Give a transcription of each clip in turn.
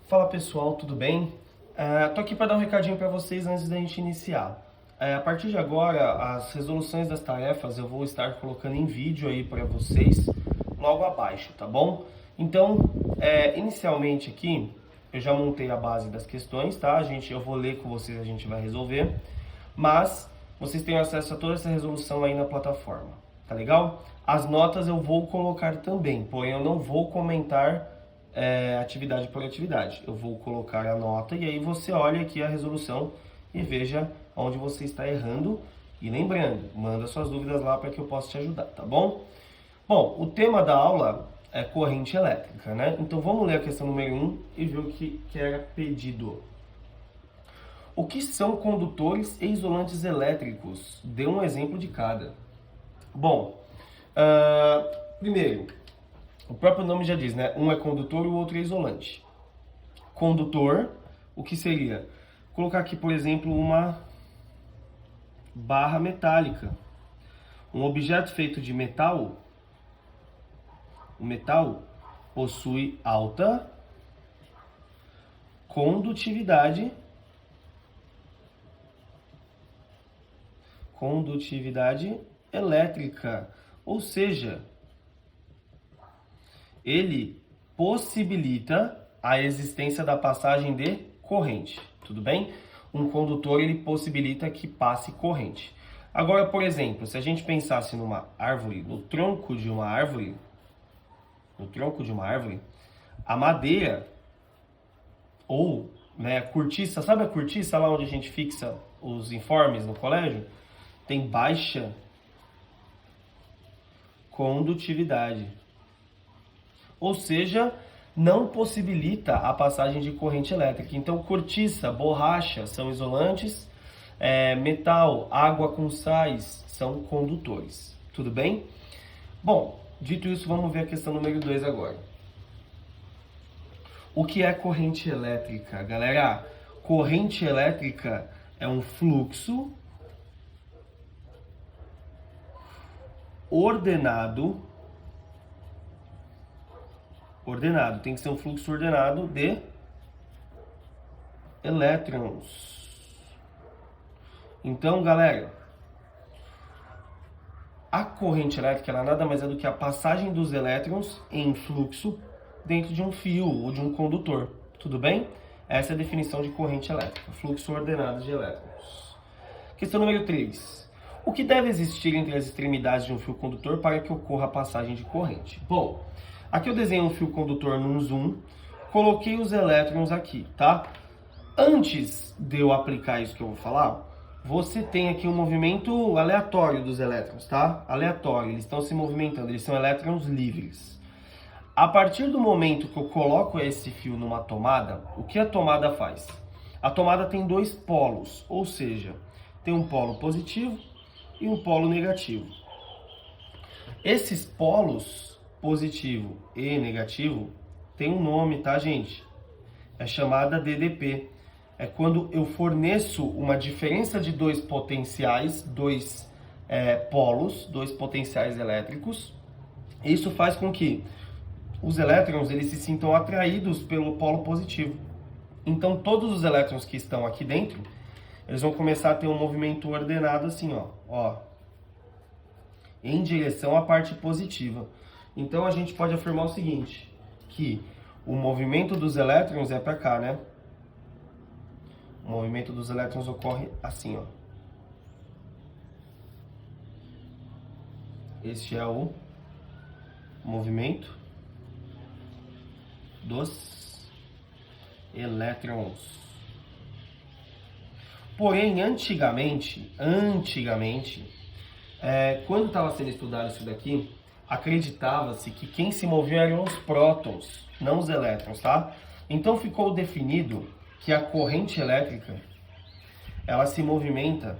Fala pessoal, tudo bem? Tô aqui para dar um recadinho para vocês antes da gente iniciar. A partir de agora, as resoluções das tarefas eu vou estar colocando em vídeo aí para vocês logo abaixo, tá bom? Então, inicialmente aqui, eu já montei a base das questões, tá? Eu vou ler com vocês, a gente vai resolver, mas vocês têm acesso a toda essa resolução aí na plataforma, tá legal? As notas eu vou colocar também, porém eu não vou comentar atividade por atividade. Eu vou colocar a nota e aí você olha aqui a resolução e veja onde você está errando. E lembrando, manda suas dúvidas lá para que eu possa te ajudar, tá bom? Bom, o tema da aula é corrente elétrica, né? Então vamos ler a questão número 1 e ver o que era pedido. O que são condutores e isolantes elétricos? Dê um exemplo de cada. Bom, primeiro, o próprio nome já diz, né? Um é condutor e o outro é isolante. Condutor, o que seria? Vou colocar aqui, por exemplo, uma barra metálica. Um objeto feito de metal, o metal possui alta condutividade elétrica, ou seja, ele possibilita a existência da passagem de corrente, tudo bem? Um condutor, ele possibilita que passe corrente. Agora, por exemplo, se a gente pensasse numa árvore, no tronco de uma árvore, a madeira ou, né, a cortiça, sabe a cortiça lá onde a gente fixa os informes no colégio? Tem baixa condutividade. Ou seja, não possibilita a passagem de corrente elétrica. Então, cortiça, borracha são isolantes, metal, água com sais são condutores. Tudo bem? Bom, dito isso, vamos ver a questão número 2 agora. O que é corrente elétrica? Galera, corrente elétrica é um fluxo ordenado, tem que ser um fluxo ordenado de elétrons. Então, galera, a corrente elétrica ela nada mais é do que a passagem dos elétrons em fluxo dentro de um fio ou de um condutor. Tudo bem? Essa é a definição de corrente elétrica, fluxo ordenado de elétrons. Questão número 3. O que deve existir entre as extremidades de um fio condutor para que ocorra a passagem de corrente? Bom, aqui eu desenho um fio condutor num zoom, coloquei os elétrons aqui, tá? Antes de eu aplicar isso que eu vou falar, você tem aqui um movimento aleatório dos elétrons, tá? Aleatório, eles estão se movimentando, eles são elétrons livres. A partir do momento que eu coloco esse fio numa tomada, o que a tomada faz? A tomada tem dois polos, ou seja, tem um polo positivo e um polo negativo. Esses polos, positivo e negativo, tem um nome, tá, gente? É chamada DDP. É quando eu forneço uma diferença de dois potenciais, dois polos, dois potenciais elétricos. Isso faz com que os elétrons eles se sintam atraídos pelo polo positivo. Então, todos os elétrons que estão aqui dentro, eles vão começar a ter um movimento ordenado assim, ó, em direção à parte positiva. Então, a gente pode afirmar o seguinte, que o movimento dos elétrons é para cá, né? O movimento dos elétrons ocorre assim, ó. Este é o movimento dos elétrons. Porém, antigamente, quando estava sendo estudado isso daqui, acreditava-se que quem se movia eram os prótons, não os elétrons, tá? Então ficou definido que a corrente elétrica, ela se movimenta.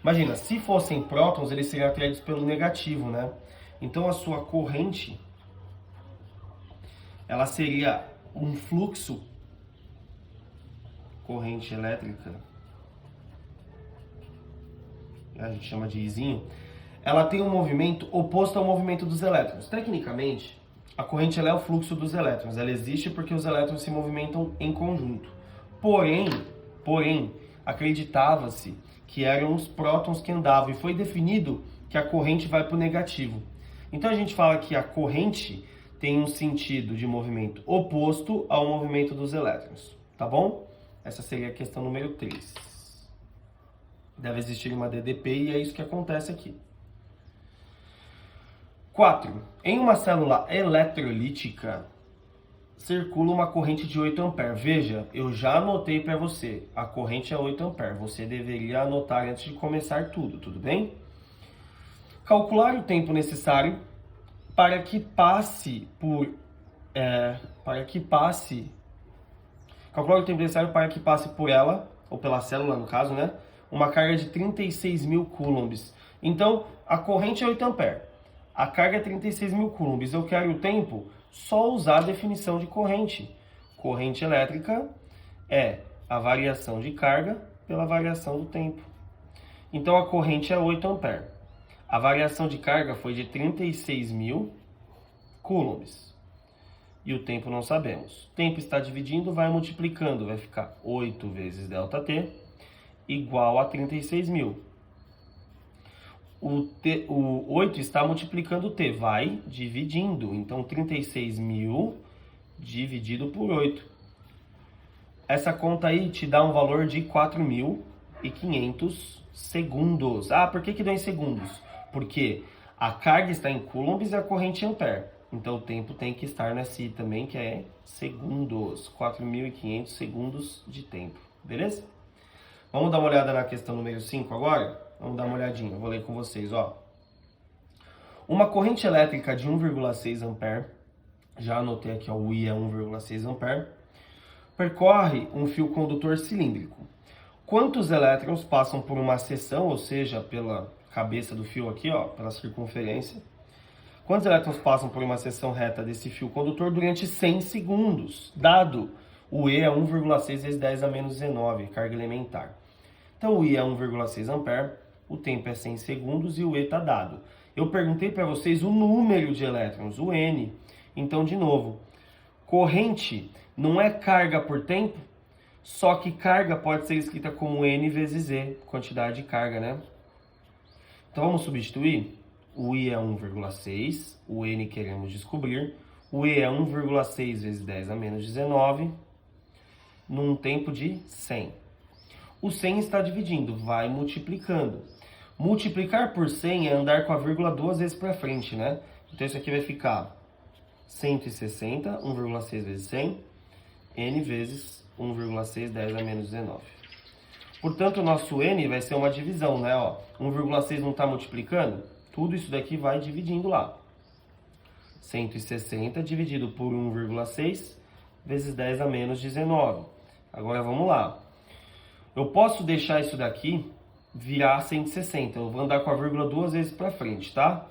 Imagina, se fossem prótons, eles seriam atraídos pelo negativo, né? Então a sua corrente, ela seria um fluxo, corrente elétrica, a gente chama de Izinho, ela tem um movimento oposto ao movimento dos elétrons. Tecnicamente, A corrente ela é o fluxo dos elétrons. Ela existe porque os elétrons se movimentam em conjunto. Porém, acreditava-se que eram os prótons que andavam e foi definido que a corrente vai para o negativo. Então a gente fala que a corrente tem um sentido de movimento oposto ao movimento dos elétrons, tá bom? Essa seria a questão número 3. Deve existir uma DDP e é isso que acontece aqui. 4. Em uma célula eletrolítica, circula uma corrente de 8 A. Veja, eu já anotei para você, a corrente é 8 A. Você deveria anotar antes de começar tudo bem? Calcular o tempo necessário para que passe por... calcular o tempo necessário para que passe por ela, ou pela célula no caso, né? Uma carga de 36.000 coulombs. Então, a corrente é 8 A. A carga é 36.000 coulombs. Eu quero o tempo, só usar a definição de corrente. Corrente elétrica é a variação de carga pela variação do tempo. Então, a corrente é 8 A. A variação de carga foi de 36.000 coulombs. E o tempo não sabemos. O tempo está dividindo, vai multiplicando. Vai ficar 8 vezes ΔT igual a 36.000. O 8 está multiplicando o T, vai dividindo. Então, 36.000 dividido por 8. Essa conta aí te dá um valor de 4.500 segundos. Ah, por que deu em segundos? Porque a carga está em coulombs e a corrente em ampere. Então, o tempo tem que estar nesse também, que é segundos. 4.500 segundos de tempo. Beleza? Vamos dar uma olhada na questão número 5 agora? Vamos dar uma olhadinha, vou ler com vocês, ó. Uma corrente elétrica de 1,6 A, já anotei aqui, ó, o I é 1,6 A, percorre um fio condutor cilíndrico. Quantos elétrons passam por uma seção, ou seja, pela cabeça do fio aqui, ó, pela circunferência? Quantos elétrons passam por uma seção reta desse fio condutor durante 100 segundos? Dado o E é 1,6 vezes 10 a menos 19, carga elementar. Então, o I é 1,6 A, o tempo é 100 segundos e o E está dado. Eu perguntei para vocês o número de elétrons, o N. Então, de novo, corrente não é carga por tempo, só que carga pode ser escrita como N vezes Z, quantidade de carga, né? Então, vamos substituir. O I é 1,6, o N queremos descobrir. O E é 1,6 vezes 10 a menos 19, num tempo de 100. O 100 está dividindo, vai multiplicando. Multiplicar por 100 é andar com a vírgula 2 vezes para frente, né? Então isso aqui vai ficar 160, 1,6 vezes 100, N vezes 1,6, 10 a menos 19. Portanto, o nosso N vai ser uma divisão, né? Ó, 1,6 não está multiplicando? Tudo isso daqui vai dividindo lá. 160 dividido por 1,6 vezes 10 a menos 19. Agora vamos lá. Eu posso deixar isso daqui virar 160. Eu vou andar com a vírgula 2 vezes para frente, tá?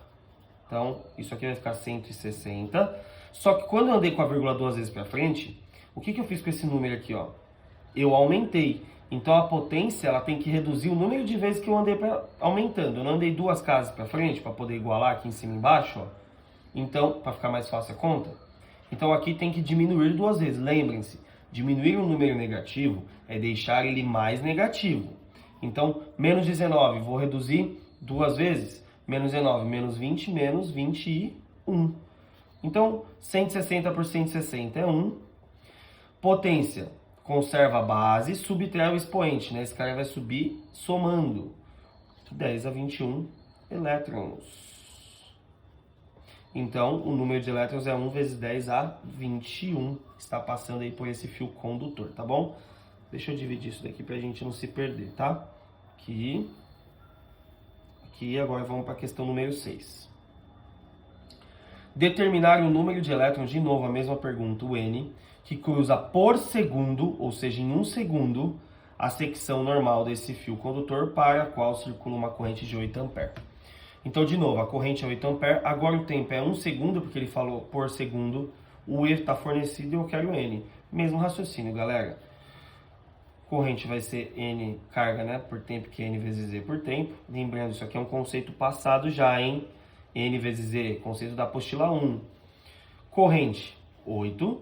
Então, isso aqui vai ficar 160. Só que quando eu andei com a vírgula 2 vezes para frente, o que eu fiz com esse número aqui, ó? Eu aumentei. Então, a potência ela tem que reduzir o número de vezes que eu andei aumentando. Eu não andei 2 casas para frente para poder igualar aqui em cima e embaixo, ó. Então, para ficar mais fácil a conta. Então, aqui tem que diminuir 2 vezes. Lembrem-se, diminuir um número negativo é deixar ele mais negativo. Então, menos 19, vou reduzir 2 vezes. Menos 19, menos 20, menos 21. Então, 160 por 160 é 1. Potência, conserva a base, subtrai o expoente, né? Esse cara vai subir somando. 10 a 21 elétrons. Então, o número de elétrons é 1 vezes 10 a 21. Está passando aí por esse fio condutor, tá bom? Deixa eu dividir isso daqui pra gente não se perder, tá? Aqui. Agora vamos para a questão número 6. Determinar o número de elétrons, de novo a mesma pergunta, o N, que cruza por segundo, ou seja, em 1 segundo, a secção normal desse fio condutor para a qual circula uma corrente de 8 A. Então, de novo, a corrente é 8 A, agora o tempo é 1 segundo, porque ele falou por segundo, o E está fornecido e eu quero N. Mesmo raciocínio, galera. Corrente vai ser N carga, né, por tempo, que é N vezes Z por tempo. Lembrando, isso aqui é um conceito passado já, hein? N vezes Z, conceito da apostila 1. Corrente, 8.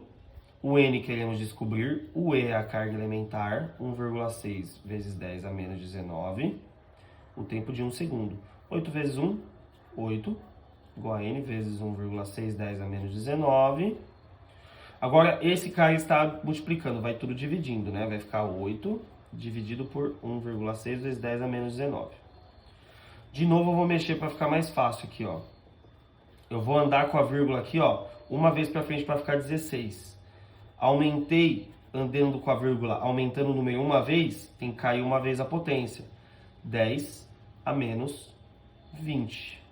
O N queremos descobrir. O E é a carga elementar. 1,6 vezes 10 a menos 19. O tempo de 1 segundo. 8 vezes 1, 8. Igual a N vezes 1,6, 10 a menos 19. Agora, esse cara está multiplicando. Vai tudo dividindo, né? Vai ficar 8 dividido por 1,6 vezes 10 a menos 19. De novo, eu vou mexer para ficar mais fácil aqui, ó. Eu vou andar com a vírgula aqui, ó, uma vez para frente para ficar 16. Aumentei, andando com a vírgula, aumentando o número uma vez, tem que cair uma vez a potência. 10 a menos 20.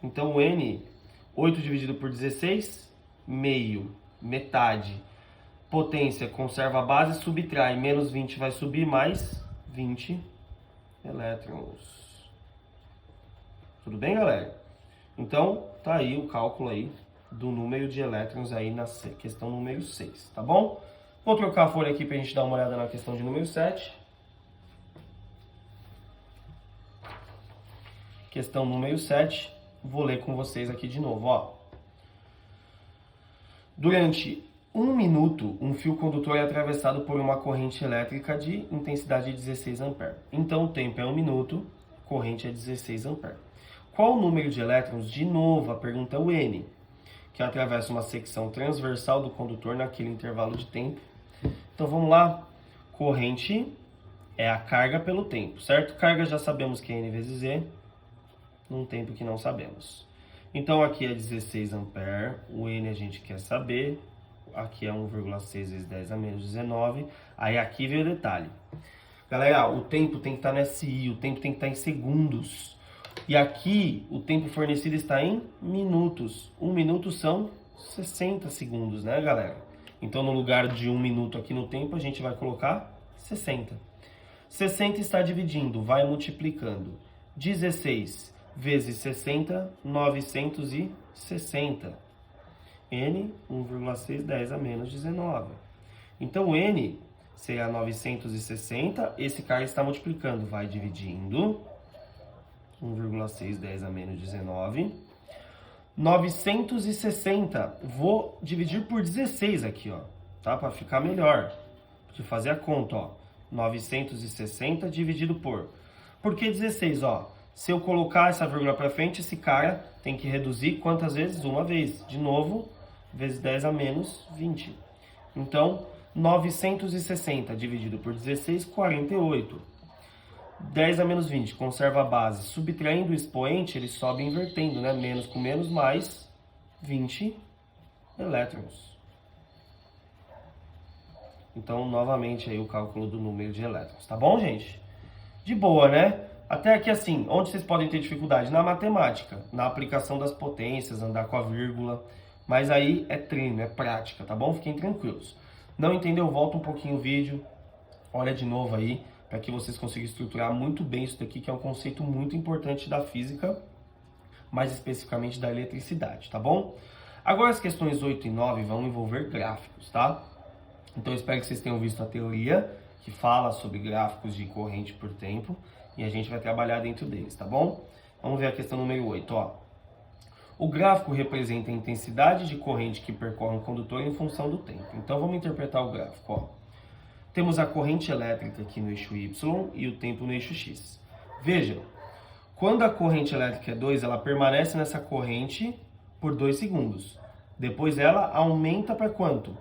Então, o N, 8 dividido por 16, meio, metade. Potência, conserva a base, subtrai. Menos 20 vai subir, mais 20 elétrons. Tudo bem, galera? Então, tá aí o cálculo aí do número de elétrons aí na questão número 6, tá bom? Vou trocar a folha aqui pra gente dar uma olhada na questão de número 7. Questão número 7, vou ler com vocês aqui de novo, ó. Durante 1 minuto, um fio condutor é atravessado por uma corrente elétrica de intensidade de 16 A. Então, o tempo é 1 minuto, corrente é 16 A. Qual o número de elétrons? De novo, a pergunta é o N, que atravessa uma secção transversal do condutor naquele intervalo de tempo. Então, vamos lá. Corrente é a carga pelo tempo, certo? Carga já sabemos que é N vezes E, num tempo que não sabemos. Então, aqui é 16 A, o N a gente quer saber. Aqui é 1,6 vezes 10 a menos 19. Aí aqui veio o detalhe. Galera, o tempo tem que estar no SI, o tempo tem que estar em segundos. E aqui o tempo fornecido está em minutos. 1 minuto são 60 segundos, né, galera? Então, no lugar de 1 minuto aqui no tempo, a gente vai colocar 60. 60 está dividindo, vai multiplicando. 16 vezes 60, 960. N, 1,6, 10 a menos 19. Então, o N será 960. Esse cara está multiplicando, vai dividindo. 1,6, 10 a menos 19. 960. Vou dividir por 16 aqui, ó. Tá? Para ficar melhor. De fazer a conta, ó. 960 dividido por... Por que 16, ó? Se eu colocar essa vírgula para frente, esse cara tem que reduzir quantas vezes? Uma vez. De novo, vezes 10 a menos 20. Então, 960 dividido por 16, 48. 10 a menos 20, conserva a base. Subtraindo o expoente, ele sobe invertendo, né? Menos com menos, mais 20 elétrons. Então, novamente, aí o cálculo do número de elétrons. Tá bom, gente? De boa, né? Até aqui, assim, onde vocês podem ter dificuldade? Na matemática, na aplicação das potências, andar com a vírgula. Mas aí é treino, é prática, tá bom? Fiquem tranquilos. Não entendeu? Volta um pouquinho o vídeo. Olha de novo aí, para que vocês consigam estruturar muito bem isso daqui, que é um conceito muito importante da física, mais especificamente da eletricidade, tá bom? Agora as questões 8 e 9 vão envolver gráficos, tá? Então eu espero que vocês tenham visto a teoria, que fala sobre gráficos de corrente por tempo, e a gente vai trabalhar dentro deles, tá bom? Vamos ver a questão número 8, ó. O gráfico representa a intensidade de corrente que percorre um condutor em função do tempo. Então vamos interpretar o gráfico, ó. Temos a corrente elétrica aqui no eixo Y e o tempo no eixo X. Veja, quando a corrente elétrica é 2, ela permanece nessa corrente por 2 segundos. Depois ela aumenta para quanto?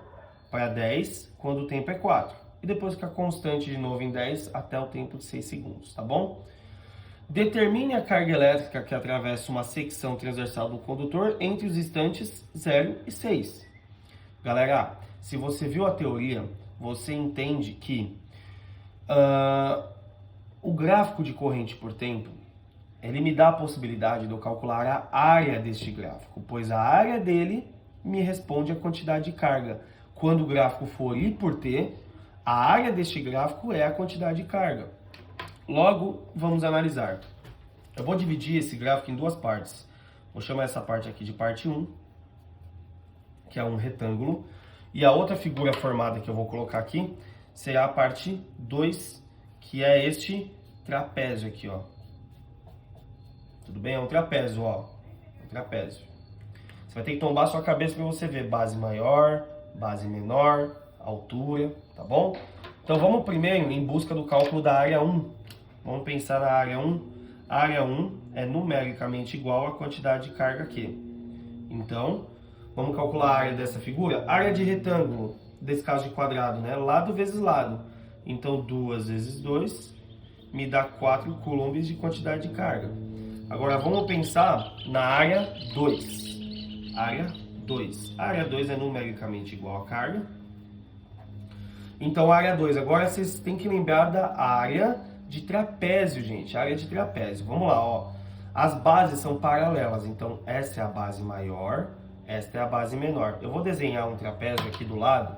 Para 10, quando o tempo é 4. E depois fica constante de novo em 10 até o tempo de 6 segundos, tá bom? Determine a carga elétrica que atravessa uma secção transversal do condutor entre os instantes 0 e 6. Galera, se você viu a teoria, você entende que o gráfico de corrente por tempo, ele me dá a possibilidade de eu calcular a área deste gráfico, pois a área dele me responde a quantidade de carga. Quando o gráfico for I por T, a área deste gráfico é a quantidade de carga. Logo, vamos analisar. Eu vou dividir esse gráfico em duas partes. Vou chamar essa parte aqui de parte 1, que é um retângulo. E a outra figura formada que eu vou colocar aqui será a parte 2, que é este trapézio aqui, ó. Tudo bem? É um trapézio, ó. Um trapézio. vai ter que tombar a sua cabeça para você ver base maior, base menor, altura, tá bom? Então vamos primeiro em busca do cálculo da área 1. Vamos pensar na área 1. A área 1 é numericamente igual à quantidade de carga Q. Então, vamos calcular a área dessa figura? Área de retângulo, desse caso de quadrado, né? Lado vezes lado. Então, 2 vezes 2 me dá 4 coulombs de quantidade de carga. Agora, vamos pensar na área 2. Área 2. A área 2 é numericamente igual à carga. Então, área 2. Agora, vocês têm que lembrar da área de trapézio, gente. Área de trapézio. Vamos lá, ó. As bases são paralelas. Então, essa é a base maior, esta é a base menor. Eu vou desenhar um trapézio aqui do lado,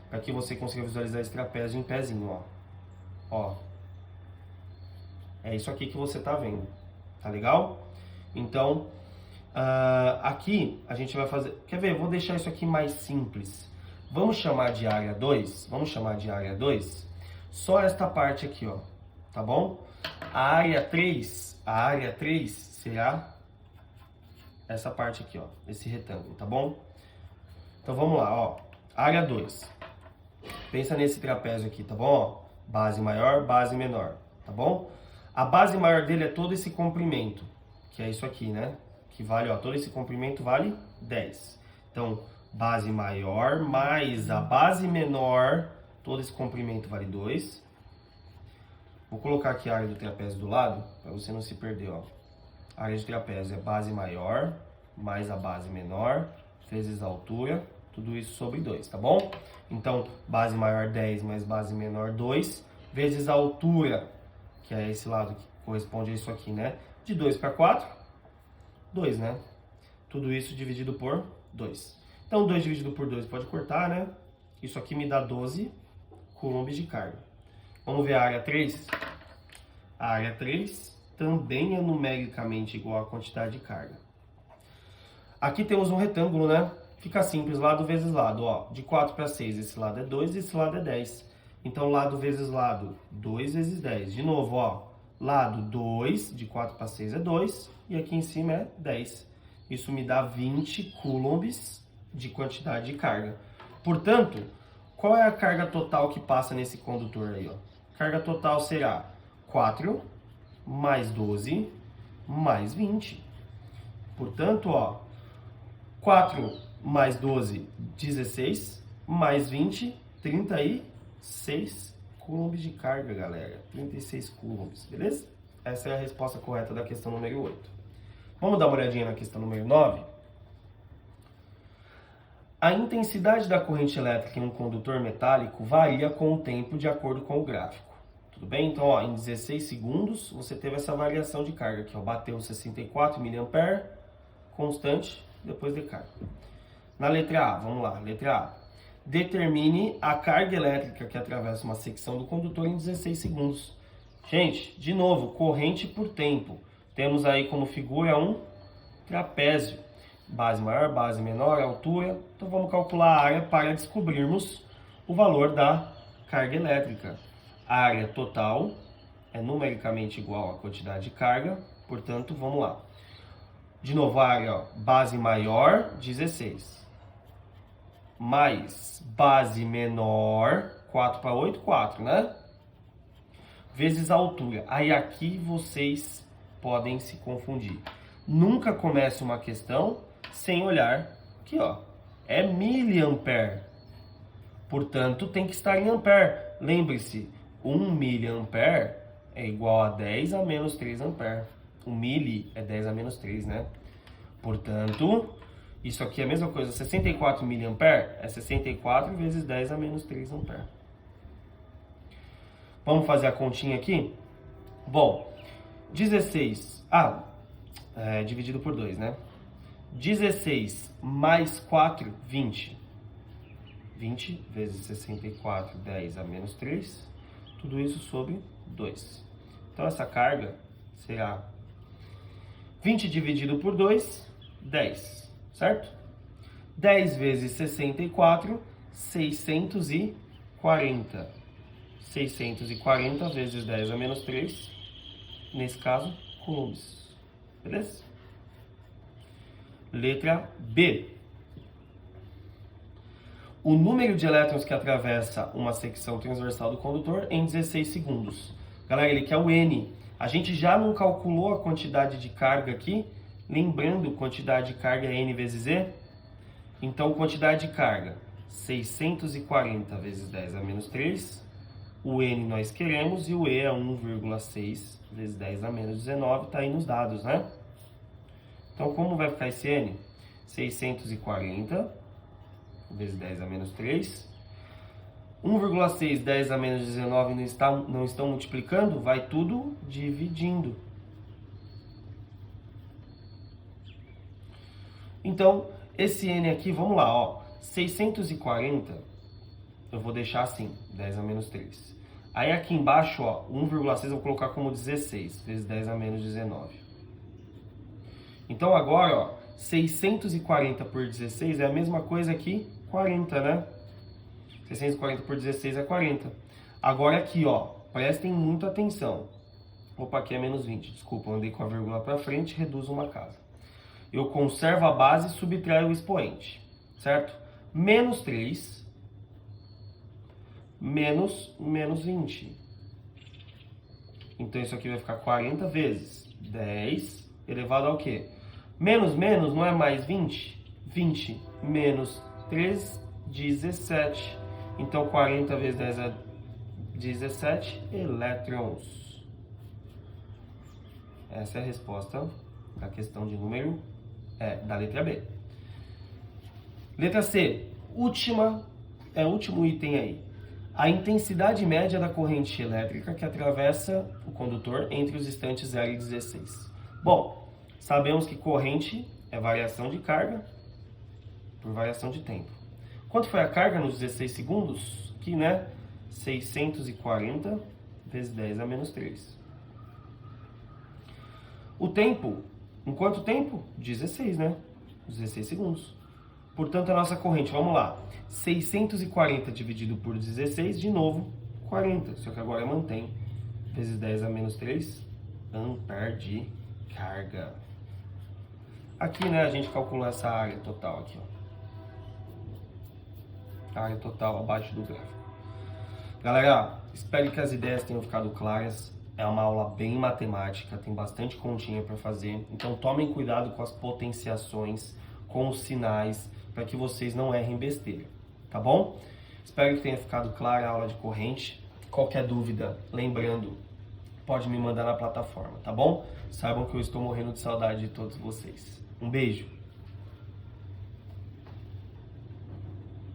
para que você consiga visualizar esse trapézio em pezinho, ó. Ó. É isso aqui que você tá vendo. Tá legal? Então, aqui a gente vai fazer... Quer ver? Eu vou deixar isso aqui mais simples. Vamos chamar de área 2? Vamos chamar de área 2? Só esta parte aqui, ó. Tá bom? A área 3 será essa parte aqui, ó. Esse retângulo, tá bom? Então vamos lá, ó. Área 2. Pensa nesse trapézio aqui, tá bom? Ó, base maior, base menor, tá bom? A base maior dele é todo esse comprimento, que é isso aqui, né? Que vale, ó, todo esse comprimento vale 10. Então, base maior mais a base menor, todo esse comprimento vale 2. Vou colocar aqui a área do trapézio do lado, para você não se perder, ó. A área de trapézio é base maior mais a base menor, vezes a altura, tudo isso sobre 2, tá bom? Então, base maior 10 mais base menor 2, vezes a altura, que é esse lado que corresponde a isso aqui, né? De 2 para 4, 2, né? Tudo isso dividido por 2. Então, 2 dividido por 2 pode cortar, né? Isso aqui me dá 12 coulombs de carga. Vamos ver a área 3? A área 3 também é numericamente igual à quantidade de carga. Aqui temos um retângulo, né? Fica simples, lado vezes lado, ó. De 4 para 6, esse lado é 2 e esse lado é 10. Então, lado vezes lado, 2 vezes 10. De novo, ó. Lado 2, de 4 para 6 é 2. E aqui em cima é 10. Isso me dá 20 coulombs de quantidade de carga. Portanto, qual é a carga total que passa nesse condutor aí, ó? Carga total será 4 mais 12 mais 20. Portanto, ó, 4 mais 12, 16, mais 20, 36 coulombs de carga, galera. 36 coulombs, beleza? Essa é a resposta correta da questão número 8. Vamos dar uma olhadinha na questão número 9? A intensidade da corrente elétrica em um condutor metálico varia com o tempo de acordo com o gráfico. Tudo bem? Então, ó, em 16 segundos, você teve essa variação de carga aqui, ó. Bateu 64 mA, constante, depois decai. Na letra A, vamos lá, letra A. Determine a carga elétrica que atravessa uma secção do condutor em 16 segundos. Gente, de novo, corrente por tempo. Temos aí como figura um trapézio. Base maior, base menor, altura. Então vamos calcular a área para descobrirmos o valor da carga elétrica. A área total é numericamente igual à quantidade de carga, portanto, vamos lá. De novo, a área, ó, base maior, 16. Mais base menor, 4 para 8, 4, né? Vezes a altura. Aí aqui vocês podem se confundir. Nunca comece uma questão sem olhar aqui, ó. É miliampere. Portanto, tem que estar em ampere. Lembre-se, 1 miliampere é igual a 10 a menos 3 ampere. 1 mili é 10 a menos 3, né? Portanto, isso aqui é a mesma coisa. 64 miliampere é 64 vezes 10 a menos 3 ampere. Vamos fazer a continha aqui? Bom, 16... dividido por 2, né? 16 mais 4, 20. 20 vezes 64, 10 a menos 3. Tudo isso sobre 2. Então, essa carga será 20 dividido por 2, 10, certo? 10 vezes 64, 640. 640 vezes 10 a menos 3, nesse caso, coulombs. Beleza? Letra B. O número de elétrons que atravessa uma secção transversal do condutor em 16 segundos. Galera, ele quer o N. A gente já não calculou a quantidade de carga aqui? Lembrando, quantidade de carga é N vezes Z? Então, quantidade de carga, 640 vezes 10 a menos 3. O N nós queremos e o E é 1,6 vezes 10 a menos 19. Está aí nos dados, né? Então, como vai ficar esse N? 640 vezes 10 a menos 3. 1,6, 10 a menos 19 não estão multiplicando? Vai tudo dividindo. Então, esse N aqui, vamos lá, ó. 640, eu vou deixar assim, 10 a menos 3. Aí aqui embaixo, ó, 1,6 eu vou colocar como 16, vezes 10 a menos 19. Então agora, ó, 640 por 16 é a mesma coisa que 40, né? 640 por 16 é 40. Agora aqui, ó, prestem muita atenção. Opa, aqui é menos 20, desculpa, eu andei com a vírgula para frente, reduzo uma casa. Eu conservo a base e subtraio o expoente, certo? Menos 3, menos 20. Então isso aqui vai ficar 40 vezes 10 elevado ao quê? Menos não é mais 20? 20 menos 3, 17. Então 40 vezes 10 é 17 elétrons. Essa é a resposta da questão de número da letra B. Letra C, último item aí. A intensidade média da corrente elétrica que atravessa o condutor entre os instantes 0 e 16. Bom, sabemos que corrente é variação de carga por variação de tempo. Quanto foi a carga nos 16 segundos? Aqui, né? 640 vezes 10 a menos 3. O tempo, em quanto tempo? 16, né? 16 segundos. Portanto, a nossa corrente, vamos lá. 640 dividido por 16, de novo, 40. Só que agora mantém. Vezes 10 a menos 3, ampere de carga. Aqui, né, a gente calculou essa área total aqui, ó. Área total abaixo do gráfico. Galera, espero que as ideias tenham ficado claras. É uma aula bem matemática, tem bastante continha para fazer. Então tomem cuidado com as potenciações, com os sinais, para que vocês não errem besteira, tá bom? Espero que tenha ficado clara a aula de corrente. Qualquer dúvida, lembrando, pode me mandar na plataforma, tá bom? Saibam que eu estou morrendo de saudade de todos vocês. Um beijo!